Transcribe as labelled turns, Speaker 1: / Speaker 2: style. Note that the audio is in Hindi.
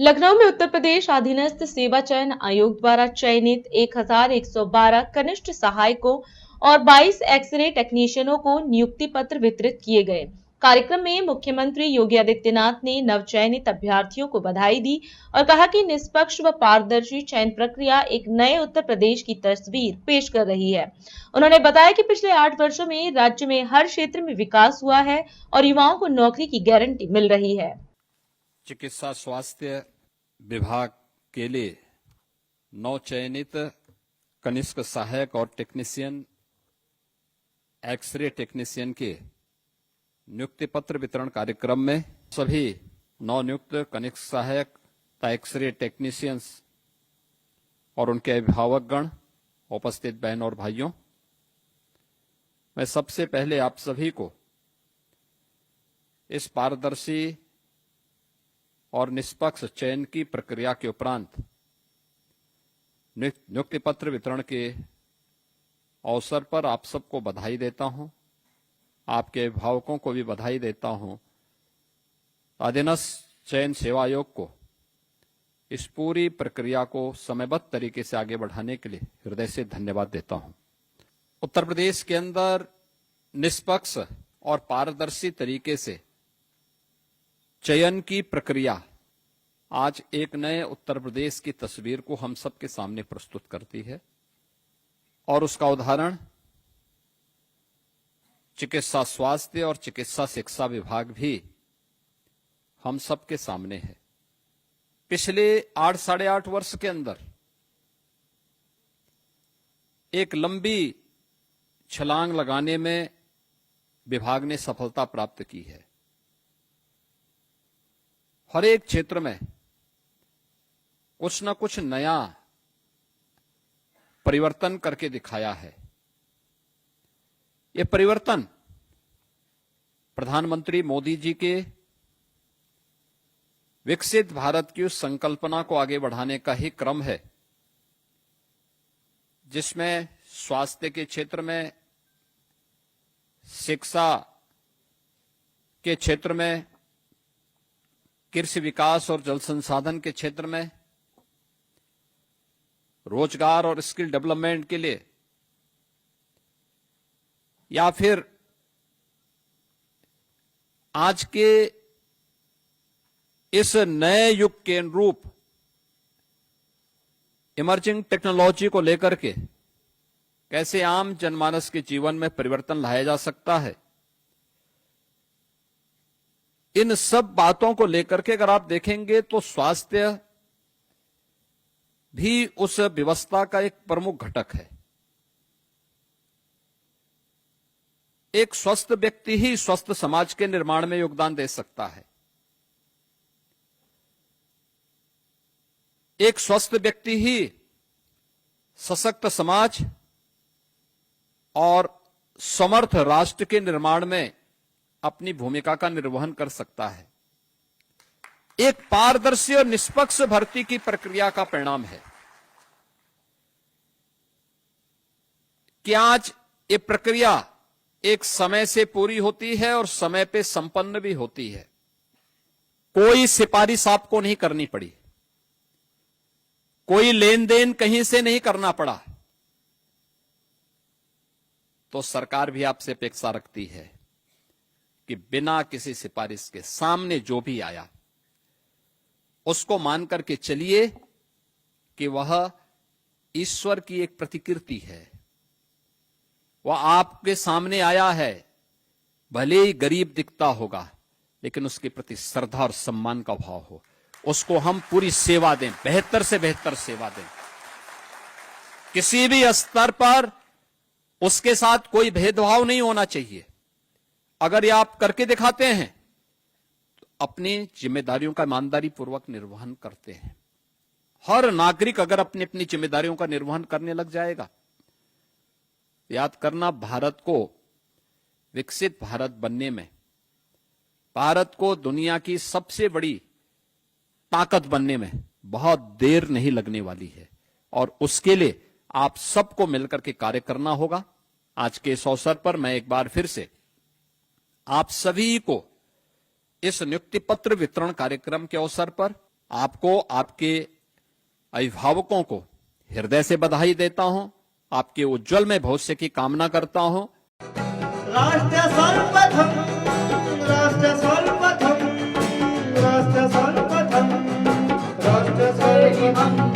Speaker 1: लखनऊ में उत्तर प्रदेश अधीनस्थ सेवा चयन आयोग द्वारा चयनित 1112 कनिष्ठ सहायकों और 22 एक्सरे टेक्नीशियनों को नियुक्ति पत्र वितरित किए गए। कार्यक्रम में मुख्यमंत्री योगी आदित्यनाथ ने नवचयनित अभ्यर्थियों को बधाई दी और कहा कि निष्पक्ष व पारदर्शी चयन प्रक्रिया एक नए उत्तर प्रदेश की तस्वीर पेश कर रही है। उन्होंने बताया कि पिछले 8 वर्षों में राज्य में हर क्षेत्र में विकास हुआ है और युवाओं को नौकरी की गारंटी मिल रही है।
Speaker 2: चिकित्सा स्वास्थ्य विभाग के लिए नवचयनित कनिष्ठ सहायक और टेक्नीशियन एक्सरे टेक्नीशियन के नियुक्ति पत्र वितरण कार्यक्रम में सभी नवनियुक्त कनिष्ठ सहायक एक्सरे टेक्नीशियंस और उनके अभिभावकगण, उपस्थित बहन और भाइयों, मैं सबसे पहले आप सभी को इस पारदर्शी और निष्पक्ष चयन की प्रक्रिया के उपरांत नियुक्ति पत्र वितरण के अवसर पर आप सबको बधाई देता हूं। आपके अभिभावकों को भी बधाई देता हूं। अधीनस्थ चयन सेवा आयोग को इस पूरी प्रक्रिया को समयबद्ध तरीके से आगे बढ़ाने के लिए हृदय से धन्यवाद देता हूं। उत्तर प्रदेश के अंदर निष्पक्ष और पारदर्शी तरीके से चयन की प्रक्रिया आज एक नए उत्तर प्रदेश की तस्वीर को हम सबके सामने प्रस्तुत करती है और उसका उदाहरण चिकित्सा स्वास्थ्य और चिकित्सा शिक्षा विभाग भी हम सबके सामने है। पिछले 8 साढ़े 8 वर्ष के अंदर एक लंबी छलांग लगाने में विभाग ने सफलता प्राप्त की है। हर एक क्षेत्र में कुछ न कुछ नया परिवर्तन करके दिखाया है। ये परिवर्तन प्रधानमंत्री मोदी जी के विकसित भारत की उस संकल्पना को आगे बढ़ाने का ही क्रम है, जिसमें स्वास्थ्य के क्षेत्र में, शिक्षा के क्षेत्र में, कृषि विकास और जल संसाधन के क्षेत्र में, रोजगार और स्किल डेवलपमेंट के लिए, या फिर आज के इस नए युग के अनुरूप इमर्जिंग टेक्नोलॉजी को लेकर के कैसे आम जनमानस के जीवन में परिवर्तन लाया जा सकता है, इन सब बातों को लेकर के अगर आप देखेंगे तो स्वास्थ्य भी उस व्यवस्था का एक प्रमुख घटक है। एक स्वस्थ व्यक्ति ही स्वस्थ समाज के निर्माण में योगदान दे सकता है। एक स्वस्थ व्यक्ति ही सशक्त समाज और समर्थ राष्ट्र के निर्माण में अपनी भूमिका का निर्वहन कर सकता है। एक पारदर्शी और निष्पक्ष भर्ती की प्रक्रिया का परिणाम है कि आज ये प्रक्रिया एक समय से पूरी होती है और समय पे संपन्न भी होती है। कोई सिफारिश आपको नहीं करनी पड़ी, कोई लेन देन कहीं से नहीं करना पड़ा। तो सरकार भी आपसे अपेक्षा रखती है कि बिना किसी सिफारिश के सामने जो भी आया उसको मान करके चलिए कि वह ईश्वर की एक प्रतिकृति है। वह आपके सामने आया है, भले ही गरीब दिखता होगा, लेकिन उसके प्रति श्रद्धा और सम्मान का भाव हो, उसको हम पूरी सेवा दें, बेहतर से बेहतर सेवा दें। किसी भी स्तर पर उसके साथ कोई भेदभाव नहीं होना चाहिए। अगर ये आप करके दिखाते हैं तो अपनी जिम्मेदारियों का ईमानदारी पूर्वक निर्वहन करते हैं। हर नागरिक अगर अपनी अपनी जिम्मेदारियों का निर्वहन करने लग जाएगा, याद करना, भारत को विकसित भारत बनने में, भारत को दुनिया की सबसे बड़ी ताकत बनने में बहुत देर नहीं लगने वाली है और उसके लिए आप सबको मिलकर के कार्य करना होगा। आज के इस अवसर पर मैं एक बार फिर से आप सभी को इस नियुक्ति पत्र वितरण कार्यक्रम के अवसर पर आपको, आपके अभिभावकों को हृदय से बधाई देता हूं, आपके उज्जवल भविष्य की कामना करता हूं।
Speaker 3: राष्ट्र सर्वप्रथम, राष्ट्र सर्वप्रथम, राष्ट्र सर्वप्रथम, राष्ट्र सर्वप्रथम।